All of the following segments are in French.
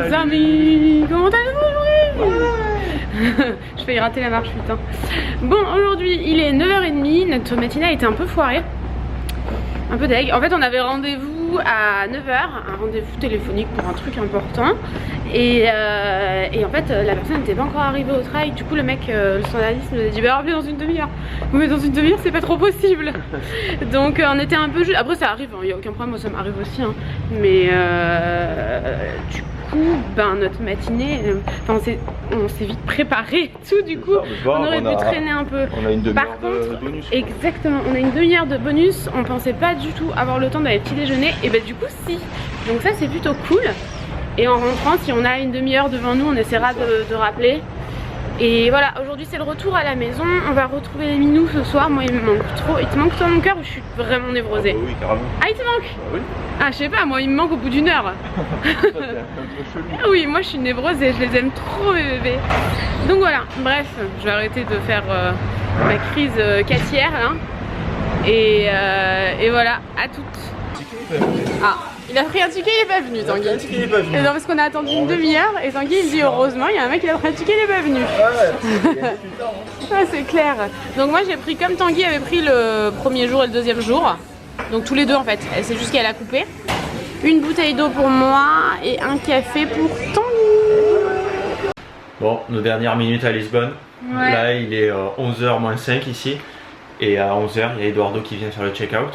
les amis, comment allez-vous aujourd'hui? Je vais y rater la marche, putain. Bon, aujourd'hui il est 9h30, notre matinée a été un peu foirée. Un peu deg. En fait on avait rendez-vous à 9h, un rendez-vous téléphonique pour un truc important. Et en fait la personne n'était pas encore arrivée au travail. Du coup le mec, le standardiste nous a dit bah rappelez dans une demi-heure. Mais dans une demi-heure c'est pas trop possible. Donc on était un peu juste. Après ça arrive, il n'y a aucun problème, moi ça m'arrive aussi hein. Mais du coup ben notre matinée, on s'est vite préparé tout, du coup on aurait pu traîner un peu. On a une demi-heure de bonus. Exactement, on a une demi-heure de bonus. On pensait pas du tout avoir le temps d'aller petit déjeuner. Et bah du coup si. Donc ça c'est plutôt cool. Et en rentrant, si on a une demi-heure devant nous, on essaiera de rappeler. Et voilà, aujourd'hui c'est le retour à la maison. On va retrouver les minous ce soir. Moi il me manque trop. Il te manque toi mon cœur ou je suis vraiment névrosée? Ah bah oui, carrément. Ah il te manque? Oui. Ah je sais pas, moi il me manque au bout d'une heure. Oui, moi je suis névrosée, je les aime trop mes bébés. Donc voilà, bref, je vais arrêter de faire ma crise catière là. Et voilà, à toutes. Ah, il a pris un ticket, il est pas venu Tanguy. Un ticket, il est pas venu. Non parce qu'on a attendu une demi-heure et Tanguy il dit heureusement, il y a un mec qui a pris un ticket, il est pas venu. Ah c'est clair. Donc moi j'ai pris comme Tanguy avait pris le premier jour et le deuxième jour. Donc tous les deux en fait, c'est juste qu'elle a coupé. Une bouteille d'eau pour moi et un café pour Tanguy. Bon, nos dernières minutes à Lisbonne. Ouais. Là il est 11h moins 5 ici. Et à 11h il y a Eduardo qui vient faire le check-out.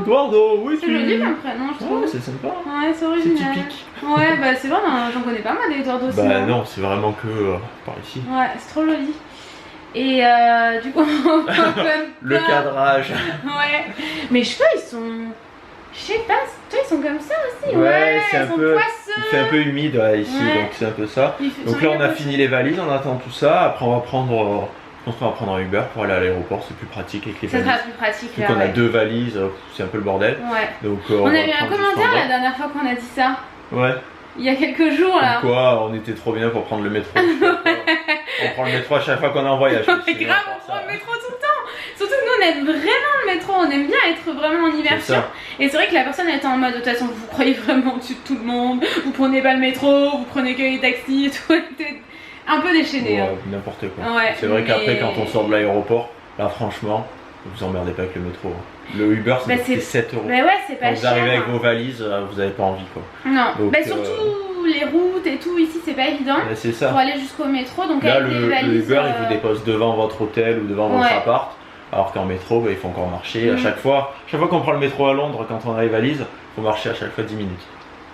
Eduardo, oui c'est joli comme prénom je trouve. Ouais, c'est sympa. Ouais, c'est original. C'est typique. Ouais, bah c'est vrai, j'en connais pas mal des Eduardo aussi. Bah non, c'est vraiment que par ici. Ouais, c'est trop joli. Et du coup, le cadrage. Ouais. Mes cheveux ils sont. Je sais pas, toi ils sont comme ça aussi. Ouais, c'est un ils sont peu. poisseux. Il fait un peu humide ouais, ici, Ouais. donc c'est un peu ça. Donc sont là on a hyper fini les valises, on attend tout ça. Après on va prendre. Je pense qu'on va prendre un Uber pour aller à l'aéroport, c'est plus pratique avec les ça valises. sera plus pratique Donc là. on a deux valises, c'est un peu le bordel. Ouais. Donc, On va a eu un prendre commentaire juste la dernière fois qu'on a dit ça. Ouais. Il y a quelques jours là. Comme quoi on était trop bien pour prendre le métro. On prend le métro à chaque fois qu'on est en voyage. Mais grave, on prend le métro tout le temps. Surtout que nous on aime vraiment le métro, on aime bien être vraiment en immersion. Et c'est vrai que la personne était en mode de toute façon vous croyez vraiment au-dessus de tout le monde, vous prenez pas le métro, vous prenez que les taxis et tout. Un peu déchaîné. Ouais, hein. n'importe quoi. Ouais, c'est vrai mais... qu'après quand on sort de l'aéroport, là franchement, vous emmerdez pas avec le métro. Le Uber c'est 7 euros. Bah ouais, c'est pas quand cher. vous arrivez avec vos valises, vous avez pas envie quoi. Non, donc, bah surtout les routes et tout ici c'est pas évident. C'est ça. Pour aller jusqu'au métro, donc là avec les valises. Le Uber il vous dépose devant votre hôtel ou devant votre appart. Alors qu'en métro, bah, il faut encore marcher. À chaque fois qu'on prend le métro à Londres, quand on a les valises, il faut marcher à chaque fois 10 minutes.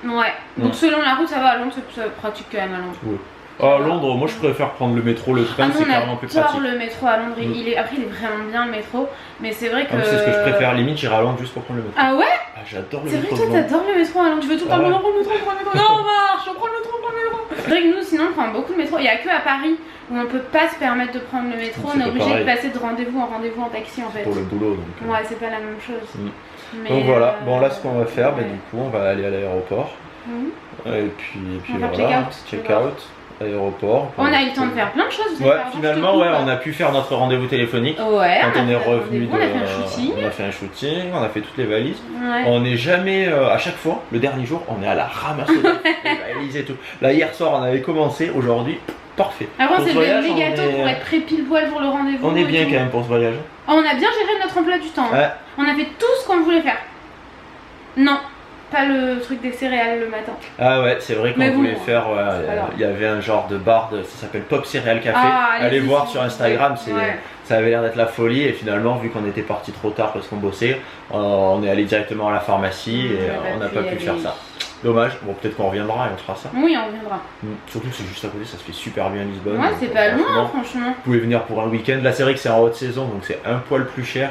Ouais, donc selon la route, ça va. À Londres, c'est pratique quand même à Londres. Oui. À Londres, moi je préfère prendre le métro, le train, c'est carrément plus pratique. J'adore le métro à Londres. Après, il est vraiment bien le métro, mais c'est vrai que. C'est ce que je préfère, limite, j'irai à Londres juste pour prendre le métro. Ah ouais? Ah, j'adore le métro. C'est vrai que toi, t'adores le métro à Londres. Tu veux tout le temps prendre le métro, prendre le métro. Non, marche, on prend le métro, prends le métro. C'est vrai que nous, sinon, on prend beaucoup de métro. Il n'y a que à Paris où on peut pas se permettre de prendre le métro. On est obligé de passer de rendez-vous en taxi en fait. Pour le boulot donc. Ouais, c'est pas la même chose. Mais donc voilà, bon là ce qu'on va faire, bah, du coup on va aller à l'aéroport. Et puis voilà, check-out, aéroport. On a eu le temps de faire plein de choses. Ouais, finalement on a pu faire notre rendez-vous téléphonique. Ouais, quand on est revenu on a fait un shooting, on a fait toutes les valises. Ouais. On n'est jamais, à chaque fois, le dernier jour, on est à la ramasse les valises et tout. Là hier soir on avait commencé, aujourd'hui, parfait. Après c'est le gâteau pour être prêt pile poil pour le rendez-vous. On est bien quand même pour ce voyage. On a bien géré notre emploi du temps. Ouais. On a fait tout ce qu'on voulait faire. Non. Pas le truc des céréales le matin. Ah ouais, c'est vrai qu'on voulait faire, il y avait un genre de bar, ça s'appelle Pop Céréales Café. Allez voir sur Instagram, ça avait l'air d'être la folie et finalement vu qu'on était parti trop tard parce qu'on bossait, on est allé directement à la pharmacie et on n'a pas pu faire ça. Dommage, bon peut-être qu'on reviendra et on fera ça. Oui, on reviendra. Surtout que c'est juste à côté, ça se fait super bien à Lisbonne. Ouais, c'est pas loin franchement. Vous pouvez venir pour un week-end, là c'est vrai que c'est en haute saison donc c'est un poil plus cher.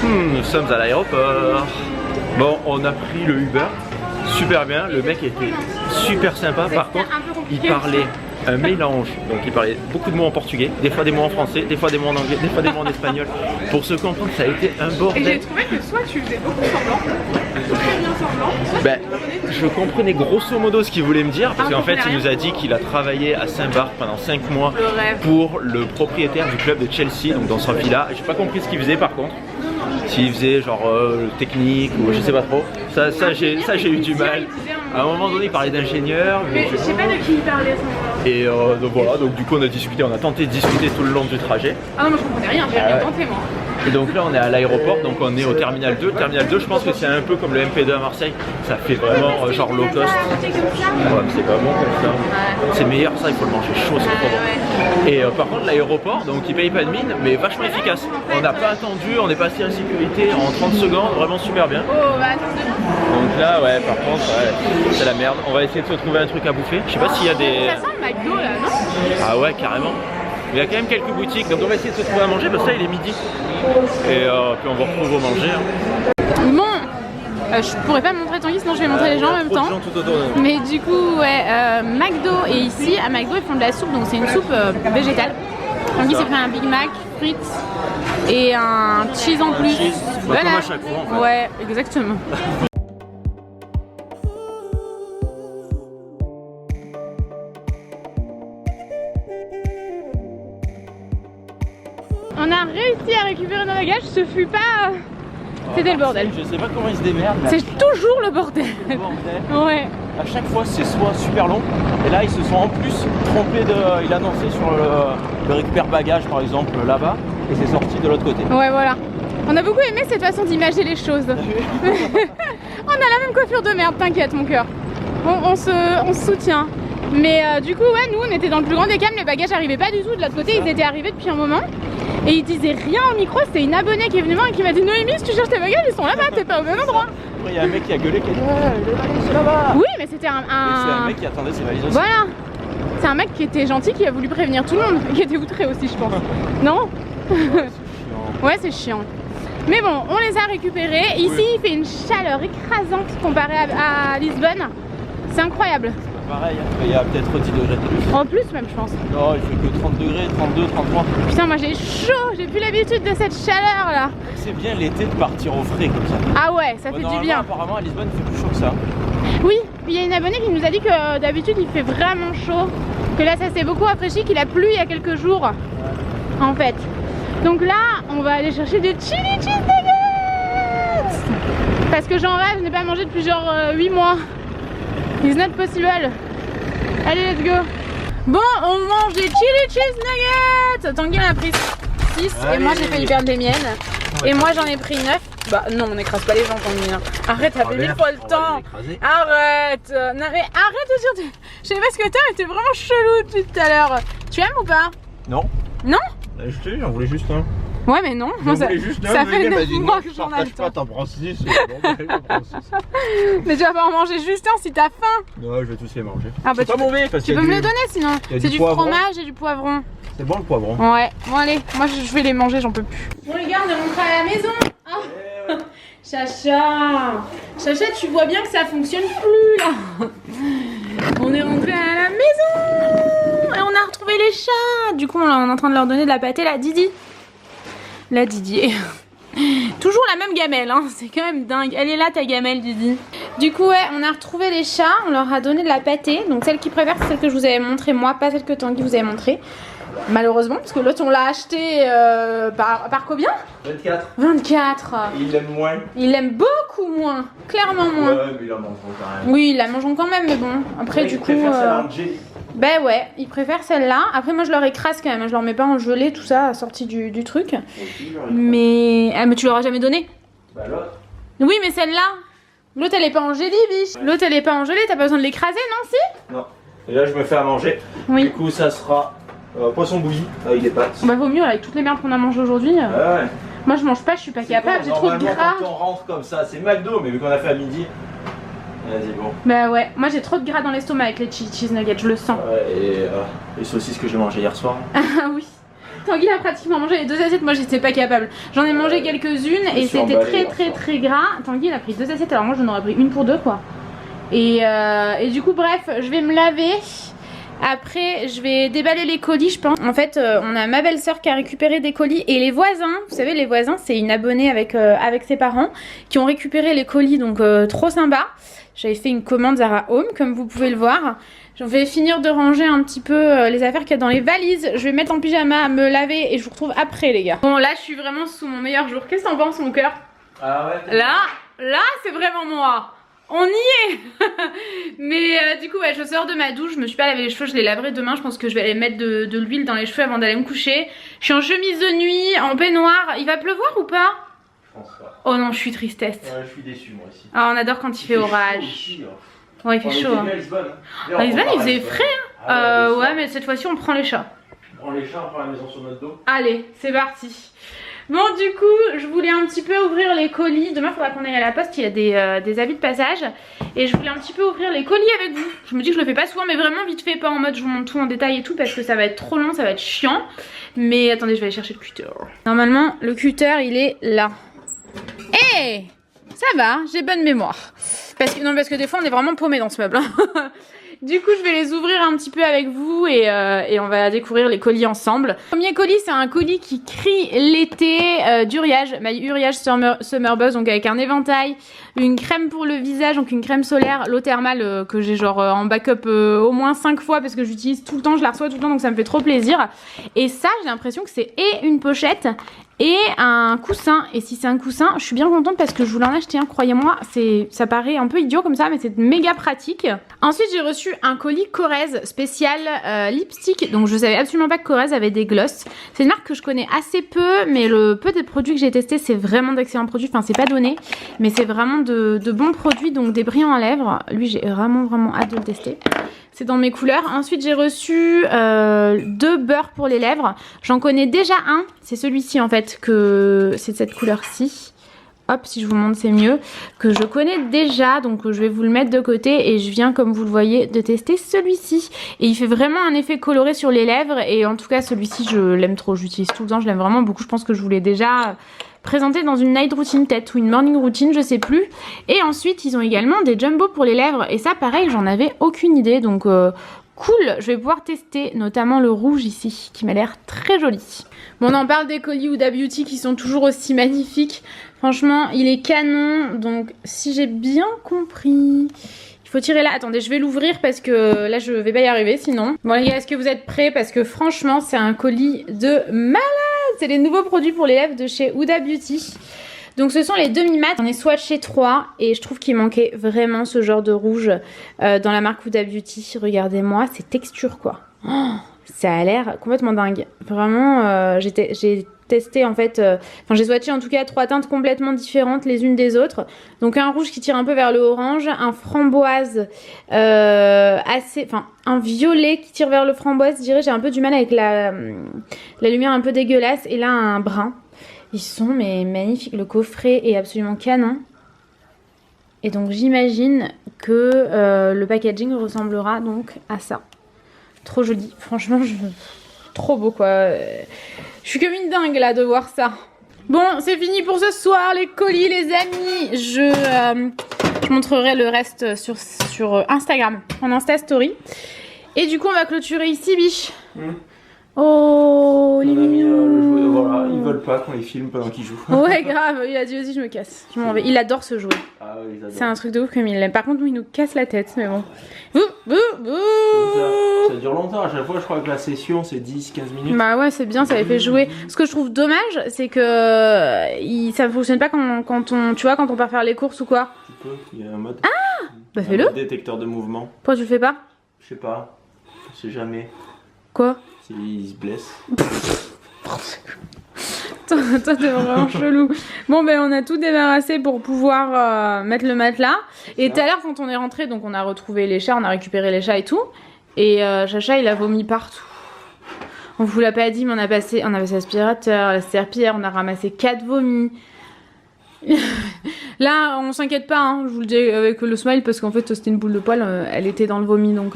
Nous sommes à l'aéroport. Bon, on a pris le Uber, super bien, le mec était super sympa. Par contre, il parlait un mélange, donc il parlait beaucoup de mots en portugais, des fois des mots en français, des fois des mots en anglais, des fois des mots en espagnol. Pour se comprendre, ça a été un bordel. Et j'ai trouvé que soit tu faisais beaucoup semblant, très bien semblant. Ben, je comprenais grosso modo ce qu'il voulait me dire, parce qu'en fait il nous a dit qu'il a travaillé à Saint-Barth pendant 5 mois pour le propriétaire du club de Chelsea, donc dans sa villa. J'ai pas compris ce qu'il faisait par contre. s'il faisait genre technique ou je sais pas trop. Ça j'ai eu du mal. À un moment donné il parlait d'ingénieur. Mais je sais pas de qui il parlait à ce moment-là. Et donc voilà, donc du coup on a discuté, on a tenté de discuter tout le long du trajet. Ah non moi je comprenais rien, j'ai rien tenté moi. Et donc là on est à l'aéroport, donc on est au terminal 2. Terminal 2 je pense que c'est un peu comme le MP2 à Marseille. Ça fait vraiment genre low cost. Ouais mais c'est pas bon comme ça. C'est meilleur ça, il faut le manger chaud, c'est trop bon. Et par contre l'aéroport, donc il paye pas de mine mais vachement efficace. On n'a pas attendu, on est passé en sécurité en 30 secondes, vraiment super bien. Oh bah attends. Donc là ouais par contre ouais, c'est la merde. On va essayer de se trouver un truc à bouffer. Je sais pas s'il y a des... Ça sent le McDo là non? Ah ouais carrément. Il y a quand même quelques boutiques, donc on va essayer de se trouver à manger parce que là il est midi. Et puis on va retrouver au manger. Bon, je pourrais pas montrer Tanguy sinon je vais montrer les gens en même temps. Mais du coup, ouais, McDo et ici à McDo ils font de la soupe, donc c'est une soupe végétale. Tanguy s'est pris un Big Mac, frites et un cheese en plus. Voilà. Comme à chaque fois en fait. Ouais, exactement. On a réussi à récupérer nos bagages, ce fut pas... C'était le bordel. Je sais pas comment ils se démerdent. C'est toujours le bordel. Ouais. À chaque fois c'est soit super long, et là ils se sont en plus trompés de... Il annonçait sur le récupère bagage par exemple là-bas, et c'est sorti de l'autre côté. Ouais voilà. On a beaucoup aimé cette façon d'imager les choses. On a la même coiffure de merde, t'inquiète mon cœur. On se soutient. Mais du coup ouais, nous on était dans le plus grand des calmes, les bagages arrivaient pas du tout de l'autre côté, ils étaient arrivés depuis un moment. Et il disait rien au micro, c'était une abonnée qui est venue voir et qui m'a dit Noémie, si tu cherches tes bagages, ils sont là-bas, t'es pas au même endroit. Après il y a un mec qui a gueulé qui a dit les valises c'est là-bas. Oui mais c'était un... C'est un mec qui attendait ses valises aussi. Voilà. C'est un mec qui était gentil, qui a voulu prévenir tout le monde, qui était outré aussi je pense. Non? Ouais c'est chiant. Mais bon, on les a récupérés. Ici il fait une chaleur écrasante comparée à Lisbonne. C'est incroyable. Pareil, il y a peut-être 10 degrés de plus. En plus même je pense. Non, il fait que 30 degrés, 32, 33. Putain moi j'ai chaud, j'ai plus l'habitude de cette chaleur là. C'est bien l'été de partir au frais comme ça. Ah ouais, ça fait du bien. Apparemment à Lisbonne il fait plus chaud que ça. Oui, puis il y a une abonnée qui nous a dit que d'habitude il fait vraiment chaud. Que là ça s'est beaucoup rafraîchi, qu'il a plu il y a quelques jours. Ouais. En fait. Donc là on va aller chercher des chili cheese nuggets. Parce que j'en rêve, je n'ai pas mangé depuis genre 8 mois. It's not possible. Allez, let's go. Bon, on mange des chili cheese nuggets. Tanguy en a pris 6 et moi j'ai failli perdre les miennes. Et moi j'en ai pris 9. Bah non, on n'écrase pas les gens Tanguy. Arrête, t'as fait 1000 fois le temps. Arrête. Non mais arrête de dire. Je sais pas ce que t'as, mais t'es vraiment chelou depuis tout à l'heure. Tu aimes ou pas? Non. Non? Je te dis, j'en voulais juste un. Ouais mais non, moi, ça fait 9 mois que j'en ai le temps. T'en prends 6. Mais tu vas pas en manger juste un si t'as faim. Non, je vais tous les manger. Ah bah c'est pas mauvais parce que tu peux me les donner sinon. C'est du fromage et du poivron. C'est bon le poivron. Ouais, bon allez, moi je vais les manger, j'en peux plus. Bon les gars, on est rentrés à la maison. Oh. Chacha, Chacha, tu vois bien que ça fonctionne plus là. On est rentrés à la maison et on a retrouvé les chats. Du coup on est en train de leur donner de la pâtée, la Didi. La Didi. Toujours la même gamelle, hein. C'est quand même dingue. Elle est là ta gamelle Didi. Du coup ouais, on a retrouvé les chats, on leur a donné de la pâtée. Donc celle qu'ils préfèrent c'est celle que je vous avais montrée moi, pas celle que Tanguy vous avait montrée. Malheureusement, parce que l'autre on l'a acheté par combien? 24. 24. Il l'aime moins. Il l'aime beaucoup moins, clairement moins. Ouais, mais il en mange quand même. Oui, il la mange quand même, mais bon. Après, du coup. Ben ouais, ils préfèrent celle-là. Après, moi je leur écrase quand même. Je leur mets pas en gelée, tout ça, sorti du truc. Mais. Ah, mais tu leur as jamais donné? Bah l'autre. Oui, mais celle-là. L'autre elle est pas en gelée, biche. L'autre elle est pas en gelée, t'as pas besoin de l'écraser, non, si? Non. Et là, je me fais à manger. Oui. Du coup, ça sera. Poisson bouilli avec des pâtes. Bah vaut mieux avec toutes les merdes qu'on a mangées aujourd'hui. Ouais. Moi je mange pas, je suis pas capable, j'ai trop de gras. Quand on rentre comme ça, c'est McDo, mais vu qu'on a fait à midi. Vas-y bon. Bah ouais, moi j'ai trop de gras dans l'estomac avec les cheese nuggets, je le sens. Ouais, et les saucisses que j'ai mangées hier soir. Ah oui. Tanguy a pratiquement mangé les 2 assiettes, moi j'étais pas capable. J'en ai mangé quelques-unes et c'était très gras. Tanguy il a pris 2 assiettes, alors moi j'en aurais pris une pour 2 quoi. Et du coup bref, je vais me laver. Après, je vais déballer les colis, je pense. En fait, on a ma belle-sœur qui a récupéré des colis et les voisins, vous savez, les voisins, c'est une abonnée avec ses parents qui ont récupéré les colis, donc trop sympa. J'avais fait une commande Zara Home, comme vous pouvez le voir. Je vais finir de ranger un petit peu les affaires qu'il y a dans les valises. Je vais mettre en pyjama, me laver et je vous retrouve après, les gars. Bon, là, je suis vraiment sous mon meilleur jour. Qu'est-ce que t'en penses, mon cœur? Ah ouais. Là, c'est vraiment moi. On y est. Mais du coup, ouais, je sors de ma douche. Je me suis pas lavé les cheveux, je les laverai demain. Je pense que je vais aller mettre de l'huile dans les cheveux avant d'aller me coucher. Je suis en chemise de nuit, en peignoir. Il va pleuvoir ou pas? Je pense pas. Oh non, je suis tristesse. Ouais, je suis déçue, moi aussi. Ah, on adore quand il fait orage. Ouais, il fait chaud. Hein. À Lisbonne, il faisait frais. Hein. Ouais, mais cette fois-ci, on prend les chats. On prend les chats, on prend la maison sur notre dos. Allez, c'est parti. Bon, du coup, je voulais un petit peu ouvrir les colis. Demain, il faudra qu'on aille à la poste, il y a des avis de passage. Et je voulais un petit peu ouvrir les colis avec vous. Je me dis que je le fais pas souvent, mais vraiment vite fait, pas en mode je vous montre tout en détail et tout, parce que ça va être trop long, ça va être chiant. Mais attendez, je vais aller chercher le cutter. Normalement, le cutter, il est là. Hé, ça va, j'ai bonne mémoire. Parce que des fois, on est vraiment paumé dans ce meuble. Hein. Du coup, je vais les ouvrir un petit peu avec vous et on va découvrir les colis ensemble. Le premier colis, c'est un colis qui crie l'été d'Uriage, My Uriage Summer Buzz, donc avec un éventail, une crème pour le visage, donc une crème solaire, l'eau thermale que j'ai genre en backup au moins 5 fois parce que j'utilise tout le temps, je la reçois tout le temps, donc ça me fait trop plaisir. Et ça, j'ai l'impression que c'est et une pochette et un coussin. Et si c'est un coussin, je suis bien contente parce que je voulais en acheter un, croyez-moi. Ça paraît un peu idiot comme ça, mais c'est méga pratique. Ensuite, j'ai reçu un colis Korres spécial lipstick. Donc je savais absolument pas que Korres avait des gloss. C'est une marque que je connais assez peu, mais le peu des produits que j'ai testés, c'est vraiment d'excellents produits. Enfin, c'est pas donné, mais c'est vraiment de bons produits, donc des brillants à lèvres. Lui, j'ai vraiment hâte de le tester. C'est dans mes couleurs. Ensuite, j'ai reçu 2 beurres pour les lèvres. J'en connais déjà un. C'est celui-ci en fait, que c'est de cette couleur-ci. Hop, si je vous montre, c'est mieux. Que je connais déjà, donc je vais vous le mettre de côté. Et je viens, comme vous le voyez, de tester celui-ci. Et il fait vraiment un effet coloré sur les lèvres. Et en tout cas, celui-ci, je l'aime trop. J'utilise tout le temps, je l'aime vraiment beaucoup. Je pense que je vous l'ai déjà présenté dans une night routine peut-être ou une morning routine, je sais plus. Et ensuite ils ont également des jumbo pour les lèvres et ça pareil j'en avais aucune idée, donc cool, je vais pouvoir tester notamment le rouge ici qui m'a l'air très joli. Bon, on en parle des colis Huda Beauty qui sont toujours aussi magnifiques, franchement il est canon. Donc si j'ai bien compris, il faut tirer là, attendez je vais l'ouvrir parce que là je vais pas y arriver sinon. Bon les gars, est-ce que vous êtes prêts? Parce que franchement c'est un colis de malade. C'est les nouveaux produits pour les lèvres de chez Huda Beauty. Donc ce sont les demi-mat. On est swatché 3 et je trouve qu'il manquait vraiment ce genre de rouge dans la marque Huda Beauty. Regardez-moi, c'est texture quoi. Oh, ça a l'air complètement dingue. Vraiment, j'ai testé en fait, enfin j'ai swatché en tout cas 3 teintes complètement différentes les unes des autres. Donc un rouge qui tire un peu vers le orange, un framboise un violet qui tire vers le framboise, je dirais. J'ai un peu du mal avec la lumière un peu dégueulasse. Et là un brun. Ils sont mais magnifiques. Le coffret est absolument canon. Et donc j'imagine que le packaging ressemblera donc à ça. Trop joli. Franchement, trop beau quoi. Je suis comme une dingue là de voir ça. Bon, c'est fini pour ce soir les colis les amis. Je montrerai le reste sur Instagram, en Insta Story. Et du coup on va clôturer ici biche. Oh, on a mis le jouet, voilà, ils veulent pas qu'on les filme pendant qu'ils jouent. Ouais grave, il a dit vas-y je me casse, je m'en vais. Il adore ce jouet. Ah ouais, ils adorent. C'est un truc de ouf comme il l'aime. Par contre nous il nous casse la tête, mais bon. Ça dure longtemps, à chaque fois je crois que la session c'est 10-15 minutes. Bah ouais c'est bien, ça les fait jouer. Ce que je trouve dommage c'est que ça fonctionne pas quand on part faire les courses ou quoi. Tu peux, il y a un mode. Ah bah fais-le. Détecteur de mouvement. Pourquoi tu le fais pas? Je sais pas, je sais jamais. Quoi? Il se blesse. Toi t'es vraiment chelou. Bon ben on a tout débarrassé pour pouvoir mettre le matelas. Et tout à l'heure quand on est rentré, donc on a retrouvé les chats, on a récupéré les chats et tout. Et Chacha il a vomi partout. On vous l'a pas dit mais on a passé l'aspirateur, la serpillière, on a ramassé 4 vomis. Là on s'inquiète pas hein, je vous le dis avec le smile parce qu'en fait c'était une boule de poil, elle était dans le vomi donc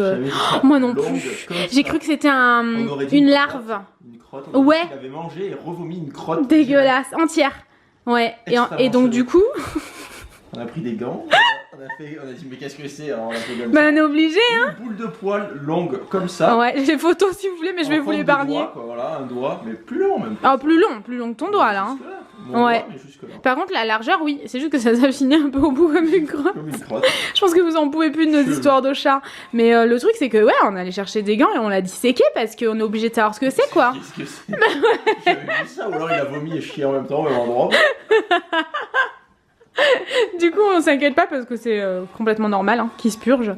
moi non plus. J'ai cru que c'était une larve. Une crotte, ouais. Il avait mangé et revomi une crotte dégueulasse entière. Ouais et donc du coup on a pris des gants, On a dit mais qu'est-ce que c'est? Alors on a fait comme Bah ça. on est obligé hein. Une boule de poils longue comme ça. Ouais, j'ai les photos si vous voulez, mais je vais vous l'épargner. Voilà, un doigt, mais plus long même. Ah plus long que ton doigt là. Hein. Ouais. Par contre la largeur oui, c'est juste que ça s'affinait un peu au bout comme une crotte. Je pense que vous en pouvez plus de nos histoires de chat. Mais le truc c'est que ouais, on allait chercher des gants et on l'a disséqué parce qu'on est obligé de savoir ce que c'est quoi. Qu'est-ce que c'est? J'avais vu ça, ou alors il a vomi et chié en même temps au même endroit. Du coup on s'inquiète pas parce que c'est complètement normal hein, qu'il se purge. Ouais.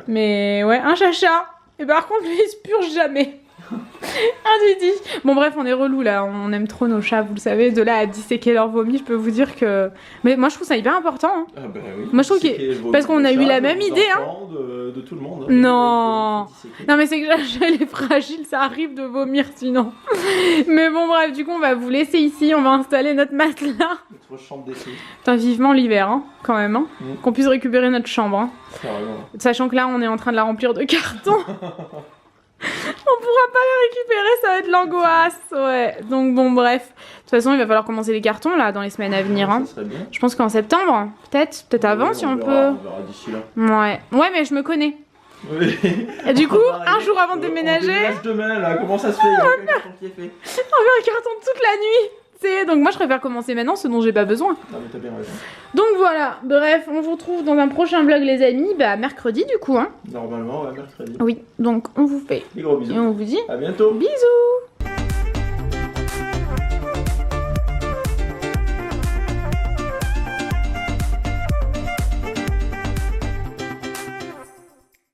Mais ouais, un chat. Et par contre lui il se purge jamais. Un Didi. Bon bref on est relou là, on aime trop nos chats vous le savez, de là à disséquer leur vomi je peux vous dire que... Mais moi je trouve ça hyper important hein. Ah bah oui. Moi je trouve que... Parce qu'on a eu la même idée hein. De tout le monde. Hein. Non. Non mais c'est que elle est fragile, ça arrive de vomir sinon. Mais bon bref du coup on va vous laisser ici, on va installer notre matelas. Notre chambre d'essai. Putain vivement l'hiver hein, quand même hein. Qu'on puisse récupérer notre chambre hein. Sachant que là on est en train de la remplir de cartons. On pourra pas les récupérer, ça va être l'angoisse. Ouais, donc bon bref. De toute façon il va falloir commencer les cartons là dans les semaines à venir hein. Ça serait bien. Je pense qu'en septembre, peut-être avant si on peut. On verra d'ici là. Ouais mais je me connais. Oui. Et du coup, un jour avant de déménager... On déménage demain là, comment ça se fait? Il y a aucun carton qui est fait. On veut un carton toute la nuit. Donc moi je préfère commencer maintenant ce dont j'ai pas besoin. Non mais t'as bien raison. Donc voilà, bref, on vous retrouve dans un prochain vlog les amis, bah mercredi du coup hein. Normalement, ouais, mercredi. Oui, donc on vous fait Des gros bisous. et on vous dit à bientôt. Bisous.